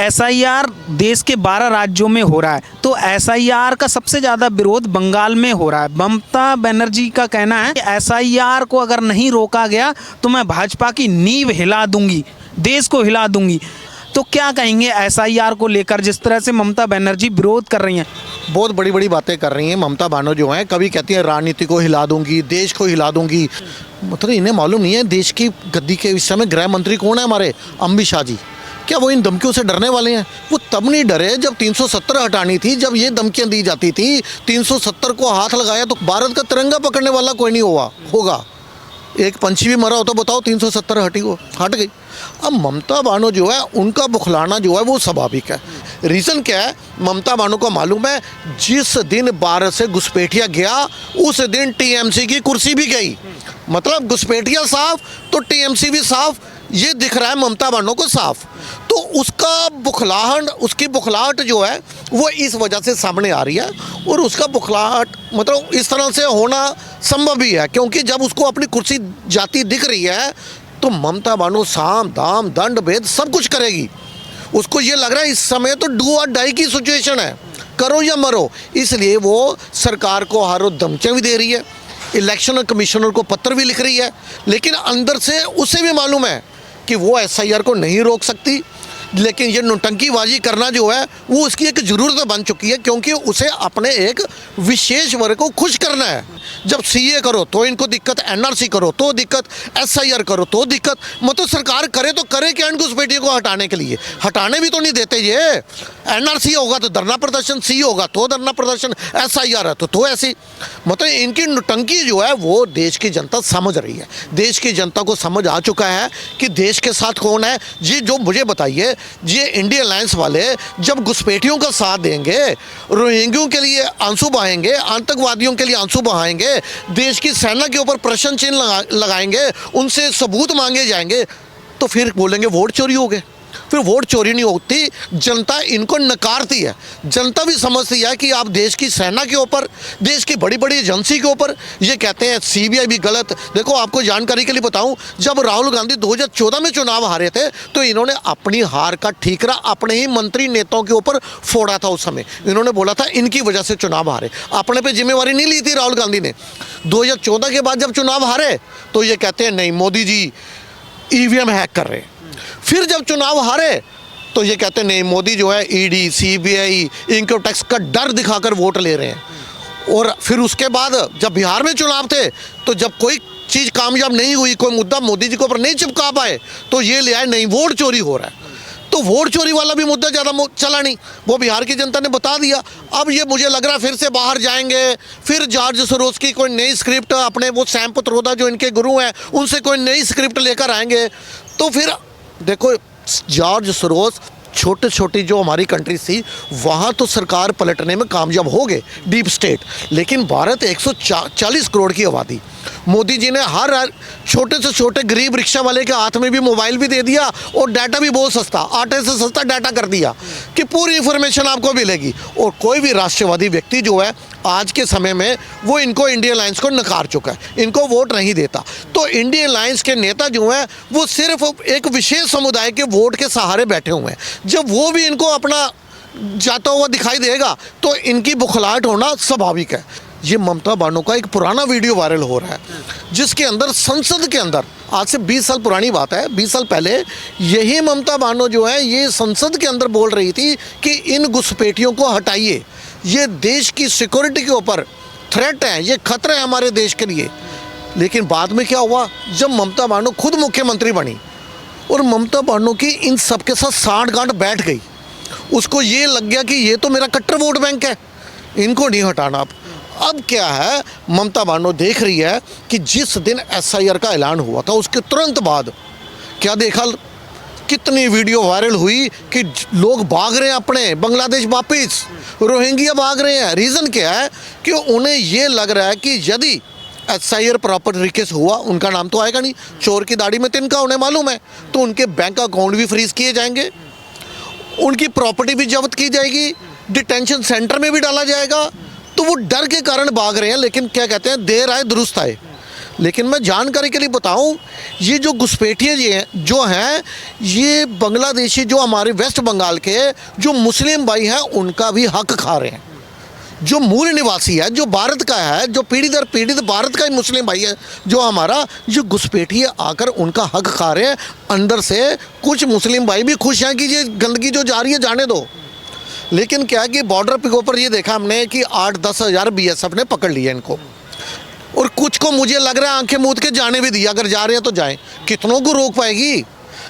SIR देश के 12 राज्यों में हो रहा है, तो एसआईआर का सबसे ज़्यादा विरोध बंगाल में हो रहा है। ममता बनर्जी का कहना है कि एसआईआर को अगर नहीं रोका गया तो मैं भाजपा की नींव हिला दूंगी, देश को हिला दूंगी। तो क्या कहेंगे एसआईआर को लेकर, जिस तरह से ममता बनर्जी विरोध कर रही हैं? बहुत बड़ी बड़ी बातें कर रही हैं ममता बानो जो हैं। कभी कहती हैं राजनीति को हिला दूंगी, देश को हिला दूंगी। मतलब इन्हें मालूम नहीं है देश की गद्दी के इस समय गृह मंत्री कौन है हमारे? अमित शाह जी। क्या वो इन धमकियों से डरने वाले हैं? वो तब नहीं डरे जब 370 हटानी थी, जब ये धमकियां दी जाती थी। 370 को हाथ लगाया तो भारत का तिरंगा पकड़ने वाला कोई नहीं होगा। एक पंछी भी मरा हो तो बताओ 370 हट गई। अब ममता बानो जो है उनका बुखलाना जो है वो स्वाभाविक है। रीज़न क्या है? ममता बानो को मालूम है जिस दिन भारत से घुसपैठिया गया उस दिन टीएमसी की कुर्सी भी गई। मतलब घुसपैठिया साफ तो टीएमसी भी साफ, ये दिख रहा है ममता बानो को साफ। तो उसकी बुखलाहट जो है वो इस वजह से सामने आ रही है। और उसका बुखलाहट मतलब इस तरह से होना संभव भी है, क्योंकि जब उसको अपनी कुर्सी जाती दिख रही है तो ममता बानो साम दाम दंड भेद सब कुछ करेगी। उसको ये लग रहा है इस समय तो डू और डाई की सिचुएशन है, करो या मरो। इसलिए वो सरकार को हर रोज धमकियाँ भी दे रही है, इलेक्शन कमिश्नर को पत्र भी लिख रही है, लेकिन अंदर से उसे भी मालूम है कि वो एसआईआर को नहीं रोक सकती। लेकिन ये नौटंकीबाजी करना जो है वो उसकी एक ज़रूरत बन चुकी है, क्योंकि उसे अपने एक विशेष वर्ग को खुश करना है। जब सीए करो तो इनको दिक्कत, एनआरसी करो तो दिक्कत, एसआईआर करो तो दिक्कत। मतलब सरकार करे तो करे क्या इनको घुसपैठियों को हटाने के लिए? हटाने भी तो नहीं देते ये। एनआरसी होगा तो धरना प्रदर्शन, सी होगा तो धरना प्रदर्शन, एसआईआर है तो ऐसी। मतलब इनकी नौटंकी जो है वो देश की जनता समझ रही है। देश की जनता को समझ आ चुका है कि देश के साथ कौन है। जी जो मुझे बताइए, ये इंडिया अलायंस वाले जब घुसपैठियों का साथ देंगे, रोहिंग्यों के लिए आंसू बहाएंगे, आतंकवादियों के लिए आंसू बहाएंगे, देश की सेना के ऊपर प्रश्न चिन्ह लगाएंगे, उनसे सबूत मांगे जाएंगे, तो फिर बोलेंगे वोट चोरी हो गए। फिर वोट चोरी नहीं होती, जनता इनको नकारती है। जनता भी समझती है कि आप देश की सेना के ऊपर, देश की बड़ी बड़ी एजेंसी के ऊपर ये कहते हैं। सीबीआई भी गलत। देखो आपको जानकारी के लिए बताऊं, जब राहुल गांधी 2014 में चुनाव हारे थे तो इन्होंने अपनी हार का ठीकरा अपने ही मंत्री नेताओं के ऊपर फोड़ा था। उस समय इन्होंने बोला था इनकी वजह से चुनाव हारे, अपने पे जिम्मेवारी नहीं ली थी राहुल गांधी ने। 2014 के बाद जब चुनाव हारे तो ये कहते हैं नहीं मोदी जी ईवीएम हैक कर रहे हैं। फिर जब चुनाव हारे तो ये कहते हैं नहीं मोदी जो है ईडी, सीबीआई, इनकम टैक्स का डर दिखाकर वोट ले रहे हैं। और फिर उसके बाद जब बिहार में चुनाव थे तो जब कोई चीज़ कामयाब नहीं हुई, कोई मुद्दा मोदी जी के ऊपर नहीं चिपका पाए तो ये ले आए नहीं वोट चोरी हो रहा है। तो वोट चोरी वाला भी मुद्दा ज़्यादा चला नहीं, वो बिहार की जनता ने बता दिया। अब ये मुझे लग रहा है फिर से बाहर जाएंगे, फिर जॉर्ज सोरोस की कोई नई स्क्रिप्ट, अपने वो सैम पित्रोदा जो इनके गुरु हैं उनसे कोई नई स्क्रिप्ट लेकर आएंगे। तो फिर देखो जॉर्ज सोरोस छोटी छोटी जो हमारी कंट्रीज थी वहाँ तो सरकार पलटने में कामयाब हो गए, डीप स्टेट। लेकिन भारत 140 करोड़ की आबादी, मोदी जी ने हर छोटे से छोटे गरीब रिक्शा वाले के हाथ में भी मोबाइल भी दे दिया और डाटा भी बहुत सस्ता, आटे से सस्ता डाटा कर दिया कि पूरी इंफॉर्मेशन आपको मिलेगी। और कोई भी राष्ट्रवादी व्यक्ति जो है आज के समय में वो इनको इंडिया अलायंस को नकार चुका है, इनको वोट नहीं देता। तो इंडिया अलायंस के नेता जो हैं वो सिर्फ एक विशेष समुदाय के वोट के सहारे बैठे हुए हैं। जब वो भी इनको अपना जाता हुआ दिखाई देगा तो इनकी बुखलाहट होना स्वाभाविक है। ये ममता बानो का एक पुराना वीडियो वायरल हो रहा है जिसके अंदर संसद के अंदर, आज से 20 साल पुरानी बात है, 20 साल पहले यही ममता बानो जो है ये संसद के अंदर बोल रही थी कि इन घुसपैठियों को हटाइए, ये देश की सिक्योरिटी के ऊपर थ्रेट है, ये खतरा है हमारे देश के लिए। लेकिन बाद में क्या हुआ, जब ममता बानो खुद मुख्यमंत्री बनी और ममता बानो की इन सब के साथ साठ-गांठ बैठ गई, उसको ये लग गया कि ये तो मेरा कट्टर वोट बैंक है, इनको नहीं हटाना। अब क्या है, ममता बानो देख रही है कि जिस दिन एसआईआर का ऐलान हुआ था उसके तुरंत बाद क्या देखा, कितनी वीडियो वायरल हुई कि लोग भाग रहे हैं अपने बांग्लादेश वापस, रोहिंग्या भाग रहे हैं। रीज़न क्या है कि उन्हें ये लग रहा है कि यदि एसआईआर प्रॉपर तरीके से हुआ, उनका नाम तो आएगा नहीं, चोर की दाढ़ी में तिनका उन्हें मालूम है, तो उनके बैंक अकाउंट भी फ्रीज किए जाएंगे, उनकी प्रॉपर्टी भी जब्त की जाएगी, डिटेंशन सेंटर में भी डाला जाएगा। तो वो डर के कारण भाग रहे हैं। लेकिन क्या कहते हैं, देर आए दुरुस्त आए। लेकिन मैं जानकारी के लिए बताऊं, ये जो घुसपैठिए जो हैं ये बांग्लादेशी जो हमारे वेस्ट बंगाल के जो मुस्लिम भाई हैं उनका भी हक खा रहे हैं। जो मूल निवासी है, जो भारत का है, जो पीढ़ी दर पीढ़ी भारत का ही मुस्लिम भाई है जो हमारा, जो घुसपैठिए आकर उनका हक खा रहे हैं। अंदर से कुछ मुस्लिम भाई भी खुश हैं कि ये गंदगी जो जा रही है जाने दो। लेकिन क्या है कि बॉर्डर के ऊपर ये देखा हमने कि 8-10 हज़ार BSF ने पकड़ लिया इनको, और कुछ को मुझे लग रहा है आंखें मूंद के जाने भी दिया। अगर जा रहे हैं तो जाएं, कितनों को रोक पाएगी?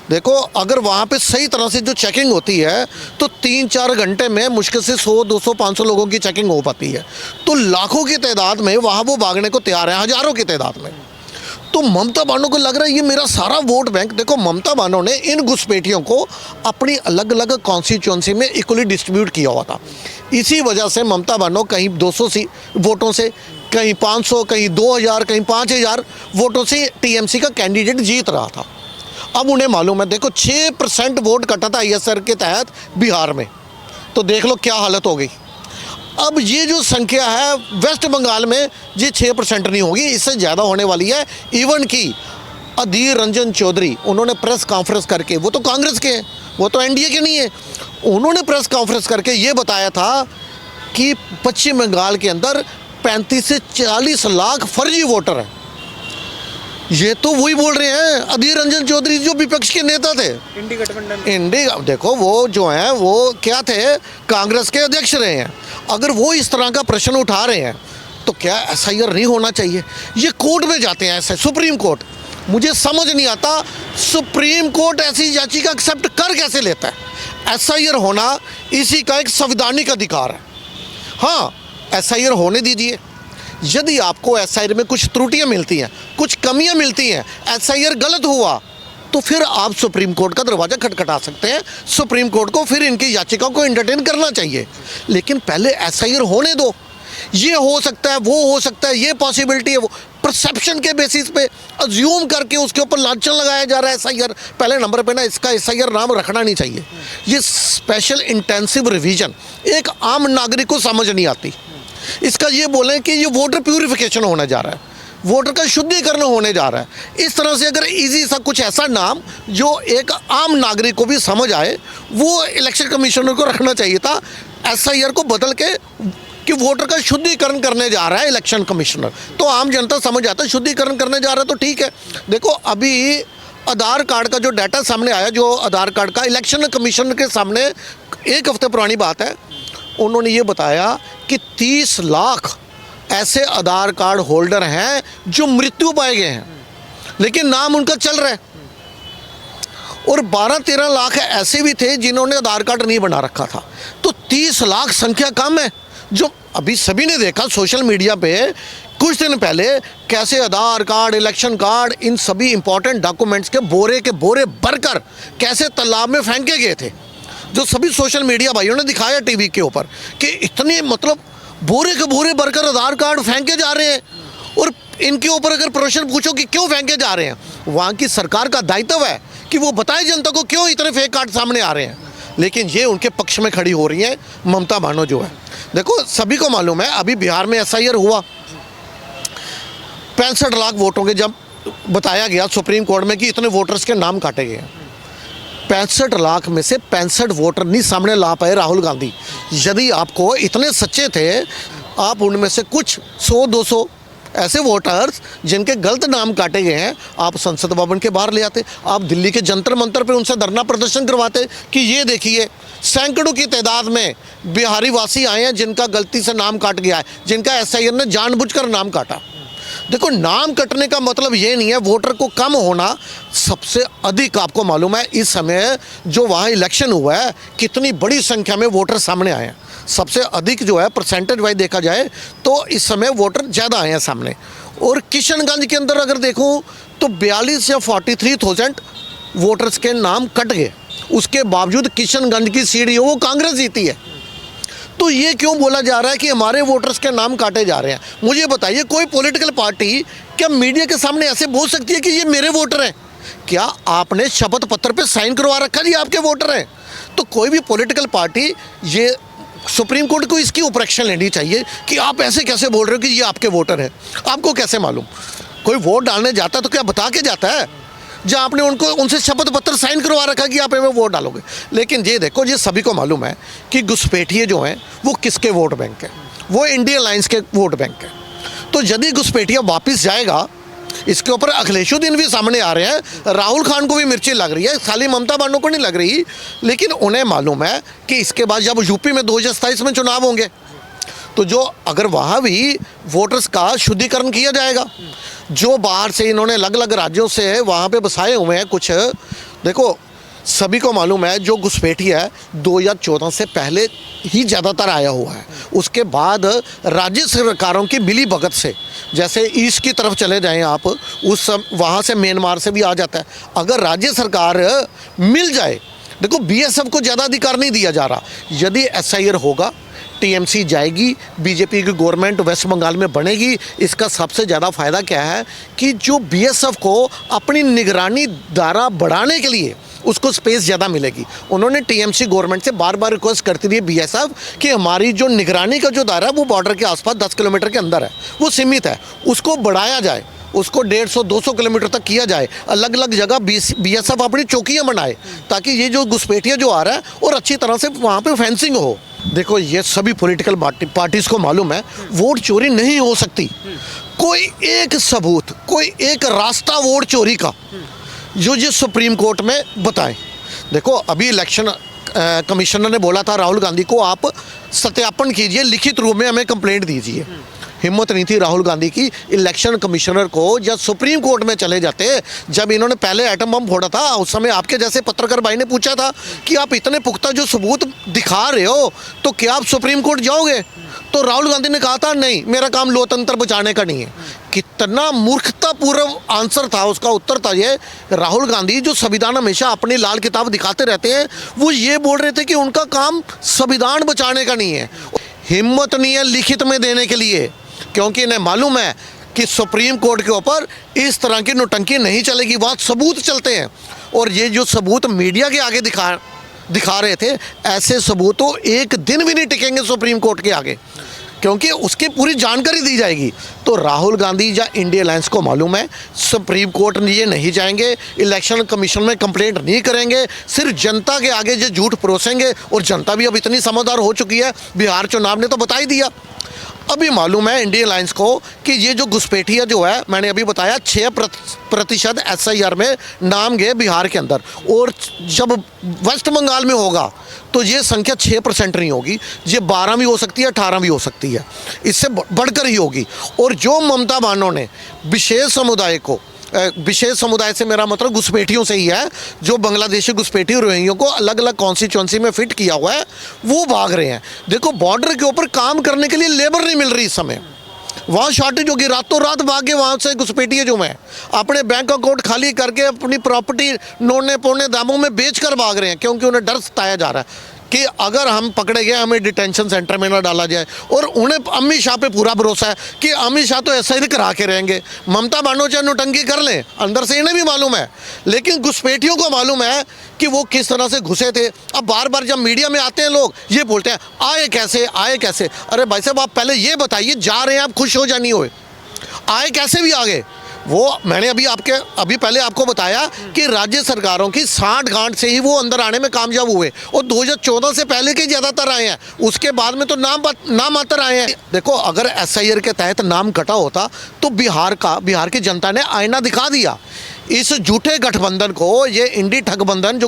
देखो, अगर वहाँ पे सही तरह से जो चेकिंग होती है तो 3-4 घंटे में मुश्किल से 100, 200, 500 लोगों की चेकिंग हो पाती है। तो लाखों की तादाद में वहाँ वो भागने को तैयार हैं, हज़ारों की तादाद में। तो ममता बानो को लग रहा है ये मेरा सारा वोट बैंक। देखो, ममता बानो ने इन घुसपैठियों को अपनी अलग अलग कॉन्स्टिट्यूंसी में इक्वली डिस्ट्रीब्यूट किया हुआ था। इसी वजह से ममता बानो कहीं 200 वोटों से, कहीं 500, कहीं 2000, कहीं 5000 वोटों से TMC का कैंडिडेट जीत रहा था। अब उन्हें मालूम है, देखो 6% वोट कटा था ISR के तहत बिहार में, तो देख लो क्या हालत हो गई। अब ये जो संख्या है वेस्ट बंगाल में ये 6% नहीं होगी, इससे ज़्यादा होने वाली है। इवन कि अधीर रंजन चौधरी, उन्होंने प्रेस कॉन्फ्रेंस करके, वो तो कांग्रेस के हैं, वो तो NDA के नहीं है, उन्होंने प्रेस कॉन्फ्रेंस करके ये बताया था कि पश्चिम बंगाल के अंदर 35 से 40 लाख फर्जी वोटर हैं। ये तो वही बोल रहे हैं अधीर रंजन चौधरी जो विपक्ष के नेता थे, इंडी। देखो, वो जो हैं वो क्या थे, कांग्रेस के अध्यक्ष रहे हैं। अगर वो इस तरह का प्रश्न उठा रहे हैं तो क्या SIR नहीं होना चाहिए? ये कोर्ट में जाते हैं ऐसे, सुप्रीम कोर्ट। मुझे समझ नहीं आता सुप्रीम कोर्ट ऐसी याचिका एक्सेप्ट कर कैसे लेता है। SIR होना इसी का एक संवैधानिक अधिकार है। हाँ, SIR होने दीजिए। यदि आपको SIR में कुछ त्रुटियां मिलती हैं, कुछ कमियां मिलती हैं, SIR गलत हुआ, तो फिर आप सुप्रीम कोर्ट का दरवाज़ा खटखटा सकते हैं। सुप्रीम कोर्ट को फिर इनकी याचिका को एंटरटेन करना चाहिए। लेकिन पहले SIR होने दो। ये हो सकता है, वो हो सकता है, ये पॉसिबिलिटी है, वो परसेप्शन के बेसिस पे अज्यूम करके उसके ऊपर लांछन लगाया जा रहा है। SIR पहले नंबर पे ना, इसका SIR नाम रखना नहीं चाहिए। ये स्पेशल इंटेंसिव रिवीजन एक आम नागरिक को समझ नहीं आती। इसका ये बोलें कि ये वोटर प्यूरिफिकेशन होने जा रहा है, वोटर का शुद्धिकरण होने जा रहा है। इस तरह से अगर इजी सा कुछ ऐसा नाम जो एक आम नागरिक को भी समझ आए, वो इलेक्शन कमिश्नर को रखना चाहिए था। SIR को बदल के कि वोटर का शुद्धिकरण करने जा रहा है इलेक्शन कमिश्नर, तो आम जनता समझ आता है शुद्धिकरण करने जा रहा है तो ठीक है। देखो, अभी आधार कार्ड का जो डाटा सामने आया, जो आधार कार्ड का इलेक्शन कमिश्नर के सामने 1 हफ्ते पुरानी बात है, उन्होंने ये बताया कि 30 लाख ऐसे आधार कार्ड होल्डर हैं जो मृत्यु पाए गए हैं, लेकिन नाम उनका चल रहा है। और 12-13 लाख ऐसे भी थे जिन्होंने आधार कार्ड नहीं बना रखा था। तो 30 लाख संख्या कम है। जो अभी सभी ने देखा सोशल मीडिया पे कुछ दिन पहले कैसे आधार कार्ड, इलेक्शन कार्ड, इन सभी इंपॉर्टेंट डॉक्यूमेंट्स के बोरे भरकर कैसे तालाब में फेंके गए थे, जो सभी सोशल मीडिया भाइयों ने दिखाया टीवी के ऊपर कि इतने मतलब बोरे के बोरे भरकर आधार कार्ड फेंके जा रहे हैं। और इनके ऊपर अगर प्रश्न पूछो कि क्यों फेंके जा रहे हैं, वहाँ की सरकार का दायित्व है कि वो बताए जनता को क्यों इतने फेक कार्ड सामने आ रहे हैं। लेकिन ये उनके पक्ष में खड़ी हो रही है ममता बानो जो है। देखो, सभी को मालूम है अभी बिहार में SIR हुआ, 65 लाख वोटों के जब बताया गया सुप्रीम कोर्ट में कि इतने वोटर्स के नाम काटे गए हैं, 65 लाख में से 65 वोटर नहीं सामने ला पाए राहुल गांधी। यदि आपको इतने सच्चे थे, आप उनमें से कुछ 100-200 ऐसे वोटर्स जिनके गलत नाम काटे गए हैं, आप संसद भवन के बाहर ले आते, आप दिल्ली के जंतर मंतर पे उनसे धरना प्रदर्शन करवाते कि ये देखिए सैकड़ों की तादाद में बिहारी वासी आए हैं जिनका गलती से नाम काट गया है, जिनका SIR ने जानबूझकर नाम काटा। देखो, नाम कटने का मतलब ये नहीं है वोटर को कम होना। सबसे अधिक आपको मालूम है इस समय जो वहाँ इलेक्शन हुआ है, कितनी बड़ी संख्या में वोटर सामने आए हैं। सबसे अधिक जो है परसेंटेज वाइज देखा जाए तो इस समय वोटर ज़्यादा आए हैं सामने। और किशनगंज के अंदर अगर देखूँ तो 42 या 43,000 वोटर्स के नाम कट गए। उसके बावजूद किशनगंज की सीट वो कांग्रेस जीती है। तो ये क्यों बोला जा रहा है कि हमारे वोटर्स के नाम काटे जा रहे हैं? मुझे बताइए, कोई पॉलिटिकल पार्टी क्या मीडिया के सामने ऐसे बोल सकती है कि ये मेरे वोटर हैं? क्या आपने शपथ पत्र पे साइन करवा रखा जी आपके वोटर हैं? तो कोई भी पॉलिटिकल पार्टी, ये सुप्रीम कोर्ट को इसकी ऊपर एक्शन लेनी चाहिए कि आप ऐसे कैसे बोल रहे हो कि ये आपके वोटर हैं, आपको कैसे मालूम? कोई वोट डालने जाता है तो क्या बता के जाता है? जहाँ आपने उनसे शपथ पत्र साइन करवा रखा है कि आप में वोट डालोगे। लेकिन ये देखो, ये सभी को मालूम है कि घुसपैठिए जो हैं वो किसके वोट बैंक है, वो इंडियन अलायंस के वोट बैंक है। तो यदि घुसपैठिया वापस जाएगा, इसके ऊपर अखिलेशुद्दीन भी सामने आ रहे हैं, राहुल खान को भी मिर्ची लग रही है, खाली ममता बानो को नहीं लग रही। लेकिन उन्हें मालूम है कि इसके बाद जब यूपी में 2027 में चुनाव होंगे तो जो अगर वहाँ भी वोटर्स का शुद्धिकरण किया जाएगा, जो बाहर से इन्होंने अलग अलग राज्यों से वहाँ पे बसाए हुए हैं कुछ, देखो सभी को मालूम है जो घुसपैठिया है 2014 से पहले ही ज़्यादातर आया हुआ है। उसके बाद राज्य सरकारों की मिली भगत से, जैसे ईस्ट की तरफ चले जाएं आप, वहाँ से म्यांमार से भी आ जाता है। अगर राज्य सरकार मिल जाए, देखो बीएसएफ को ज़्यादा अधिकार नहीं दिया जा रहा। यदि एसआईआर होगा, टीएमसी जाएगी, बीजेपी की गवर्नमेंट वेस्ट बंगाल में बनेगी। इसका सबसे ज़्यादा फ़ायदा क्या है कि जो बीएसएफ को अपनी निगरानी दायरा बढ़ाने के लिए उसको स्पेस ज़्यादा मिलेगी। उन्होंने टीएमसी गवर्नमेंट से बार बार रिक्वेस्ट करती रही बीएसएफ कि हमारी जो निगरानी का जो दायरा है वो बॉर्डर के आसपास 10 किलोमीटर के अंदर है, वो सीमित है, उसको बढ़ाया जाए, उसको 150-200 किलोमीटर तक किया जाए। अलग अलग जगह बीएसएफ अपनी चौकियाँ बनाए ताकि ये जो घुसपैठिया जो आ रहा है और अच्छी तरह से वहाँ पे फेंसिंग हो। देखो ये सभी पॉलिटिकल पार्टीज़ को मालूम है वोट चोरी नहीं हो सकती। कोई एक सबूत, कोई एक रास्ता वोट चोरी का जो ये सुप्रीम कोर्ट में बताएं। देखो अभी इलेक्शन कमिश्नर ने बोला था राहुल गांधी को, आप सत्यापन कीजिए, लिखित रूप में हमें कंप्लेंट दीजिए। हिम्मत नहीं थी राहुल गांधी की इलेक्शन कमिश्नर को, जब सुप्रीम कोर्ट में चले जाते। जब इन्होंने पहले एटम बम फोड़ा था उस समय आपके जैसे पत्रकार भाई ने पूछा था कि आप इतने पुख्ता जो सबूत दिखा रहे हो तो क्या आप सुप्रीम कोर्ट जाओगे? तो राहुल गांधी ने कहा था नहीं, मेरा काम लोकतंत्र बचाने का नहीं है। कितना मूर्खतापूर्ण आंसर था उसका, उत्तर था ये। राहुल गांधी जो संविधान हमेशा अपनी लाल किताब दिखाते रहते हैं, वो ये बोल रहे थे कि उनका काम संविधान बचाने का नहीं है। हिम्मत नहीं है लिखित में देने के लिए, क्योंकि इन्हें मालूम है कि सुप्रीम कोर्ट के ऊपर इस तरह की नौटंकी नहीं चलेगी, वहाँ सबूत चलते हैं। और ये जो सबूत मीडिया के आगे दिखा रहे थे, ऐसे सबूत तो एक दिन भी नहीं टिकेंगे सुप्रीम कोर्ट के आगे, क्योंकि उसकी पूरी जानकारी दी जाएगी। तो राहुल गांधी या इंडिया अलायंस को मालूम है सुप्रीम कोर्ट ये नहीं जाएंगे, इलेक्शन कमीशन में कंप्लेंट नहीं करेंगे, सिर्फ जनता के आगे जो झूठ परोसेंगे। और जनता भी अब इतनी समझदार हो चुकी है, बिहार चुनाव ने तो बता ही दिया। अभी मालूम है इंडियन अलायंस को कि ये जो घुसपैठिया जो है, मैंने अभी बताया 6% एसआईआर में नाम गए बिहार के अंदर, और जब वेस्ट बंगाल में होगा तो ये संख्या 6% नहीं होगी, ये 12 भी हो सकती है, 18 भी हो सकती है, इससे बढ़कर ही होगी। और जो ममता बानो ने विशेष समुदाय से मेरा मतलब घुसपैठियों से ही है, जो बांग्लादेशी घुसपैठी रोहिंग्यों को अलग अलग कॉन्स्टिट्यूंसी में फिट किया हुआ है, वो भाग रहे हैं। देखो बॉर्डर के ऊपर काम करने के लिए लेबर नहीं मिल रही इस समय, वहाँ शॉर्टेज होगी, रातों रात भागे वहाँ से घुसपैठिए जो हैं अपने बैंक अकाउंट खाली करके अपनी प्रॉपर्टी नौने पौने दामों में बेच कर भाग रहे हैं, क्योंकि उन्हें डर सताया जा रहा है कि अगर हम पकड़े गए हमें डिटेंशन सेंटर में ना डाला जाए। और उन्हें अमित शाह पे पूरा भरोसा है कि अमित शाह तो ऐसा ही करा के रहेंगे, ममता बानो चाहे नौटंकी कर लें, अंदर से इन्हें भी मालूम है। लेकिन घुसपैठियों को मालूम है कि वो किस तरह से घुसे थे। अब बार बार जब मीडिया में आते हैं लोग ये बोलते हैं आए कैसे। अरे भाई साहब आप पहले ये बताइए, जा रहे हैं आप, खुश हो या नहीं हुए? आए कैसे भी आगे? वो मैंने अभी पहले आपको बताया कि राज्य सरकारों की साठ गांठ से ही वो अंदर आने में कामयाब हुए, और 2014 से पहले के ज़्यादातर आए हैं, उसके बाद में तो नाम मात्र आए हैं। देखो अगर एसआईआर के तहत नाम कटा होता तो बिहार की जनता ने आईना दिखा दिया। इस झूठे गठबंधन को, ये इंडी ठगबंधन जो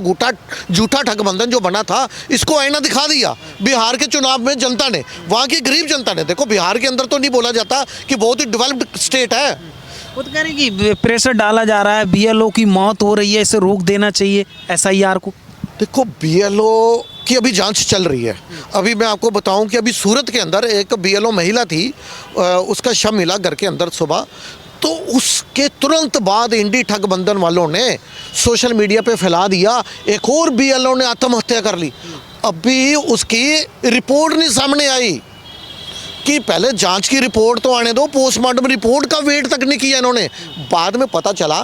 झूठा ठगबंधन जो बना था, इसको आईना दिखा दिया बिहार के चुनाव में जनता ने, वहाँ की गरीब जनता ने। देखो बिहार के अंदर तो नहीं बोला जाता कि बहुत ही डेवलप्ड स्टेट है, वो तो कह रहे हैं कि प्रेशर डाला जा रहा है, बीएलओ की मौत हो रही है, इसे रोक देना चाहिए एसआईआर को। देखो बीएलओ की अभी जांच चल रही है। अभी मैं आपको बताऊं कि अभी सूरत के अंदर एक बीएलओ महिला थी, उसका शव मिला घर के अंदर सुबह, तो उसके तुरंत बाद इंडी ठगबंधन वालों ने सोशल मीडिया पे फैला दिया एक और बीएलओ ने आत्महत्या कर ली। अभी उसकी रिपोर्ट नहीं सामने आई कि पहले जांच की रिपोर्ट तो आने दो, पोस्टमार्टम रिपोर्ट का वेट तक नहीं किया इन्होंने। बाद में पता चला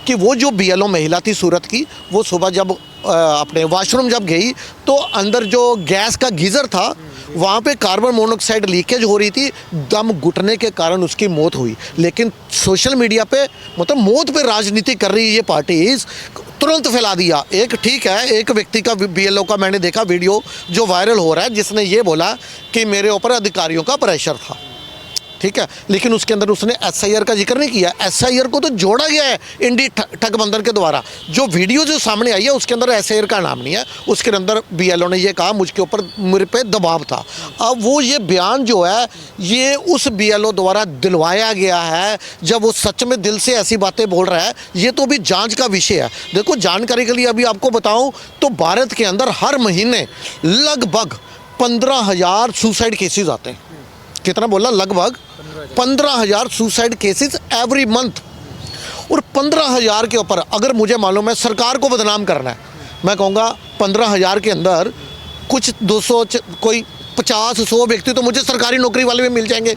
कि वो जो बीएलओ महिला थी सूरत की, वो सुबह जब अपने वॉशरूम जब गई तो अंदर जो गैस का गीज़र था वहाँ पे कार्बन मोनोऑक्साइड लीकेज हो रही थी, दम घुटने के कारण उसकी मौत हुई। लेकिन सोशल मीडिया पे मतलब मौत पे राजनीति कर रही है ये पार्टीज, तुरंत फैला दिया। एक ठीक है, एक व्यक्ति का बीएलओ का मैंने देखा वीडियो जो वायरल हो रहा है, जिसने ये बोला कि मेरे ऊपर अधिकारियों का प्रेशर था, ठीक है, लेकिन उसके अंदर उसने एसआईआर का जिक्र नहीं किया। एसआईआर को तो जोड़ा गया है इंडी ठगबंधन के द्वारा। जो वीडियो जो सामने आई है उसके अंदर एसआईआर का नाम नहीं है, उसके अंदर बीएलओ ने ये कहा मुझके ऊपर मेरे पे दबाव था। अब वो ये बयान जो है ये उस बीएलओ द्वारा दिलवाया गया है, जब वो सच में दिल से ऐसी बातें बोल रहा है। ये तो भी जाँच का विषय है। देखो, जानकारी के लिए अभी आपको बताऊँ तो भारत के अंदर हर महीने लगभग 15,000 सुसाइड केसेस आते हैं। कितना बोला? लगभग 15,000 सुसाइड केसेस एवरी मंथ। और 15,000 के ऊपर अगर मुझे मालूम है सरकार को बदनाम करना है, मैं कहूँगा 15,000 के अंदर कुछ 200 कोई 50-100 व्यक्ति तो मुझे सरकारी नौकरी वाले में मिल जाएंगे।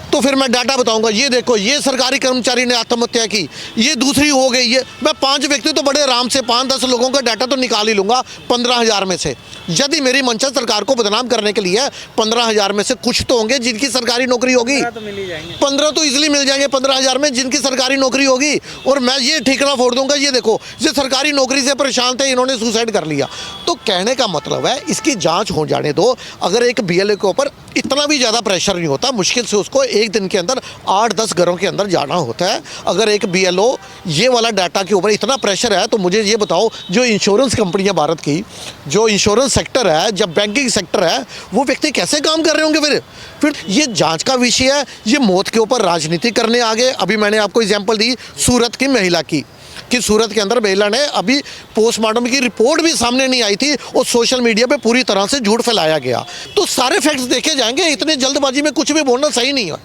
तो फिर मैं डाटा बताऊंगा, ये देखो ये सरकारी कर्मचारी ने आत्महत्या की, ये दूसरी हो गई। ये मैं 5 व्यक्ति तो बड़े आराम से 5-10 लोगों का डाटा तो निकाल ही लूँगा 15,000 में से। यदि मेरी मंशा सरकार को बदनाम करने के लिए 15,000 में से कुछ तो होंगे जिनकी सरकारी नौकरी होगी। 15 तो इजीली मिल जाएंगे 15,000 में जिनकी सरकारी नौकरी होगी। और मैं ये ठिकाना फोड़ दूंगा, ये देखो ये सरकारी नौकरी से परेशान थे, इन्होंने सुसाइड कर लिया। तो कहने का मतलब है इसकी जाँच हो जाने दो। अगर एक बीएलओ के ऊपर इतना भी ज़्यादा प्रेशर नहीं होता, मुश्किल से उसको एक दिन के अंदर 8-10 घरों के अंदर जाना होता है। अगर एक बीएलओ ये वाला डाटा के ऊपर इतना प्रेशर है तो मुझे ये बताओ, जो इंश्योरेंस कंपनियां भारत की, जो इंश्योरेंस सेक्टर है, जब बैंकिंग सेक्टर है, वो व्यक्ति कैसे काम कर रहे होंगे? फिर ये जांच का विषय है। ये मौत के ऊपर राजनीति करने आ गए। अभी मैंने आपको एग्जाम्पल दी सूरत की महिला की, कि सूरत के अंदर महिला ने अभी पोस्टमार्टम की रिपोर्ट भी सामने नहीं आई थी और सोशल मीडिया पे पूरी तरह से झूठ फैलाया गया। तो सारे फैक्ट्स देखे जाएंगे, इतने जल्दबाजी में कुछ भी बोलना सही नहीं है।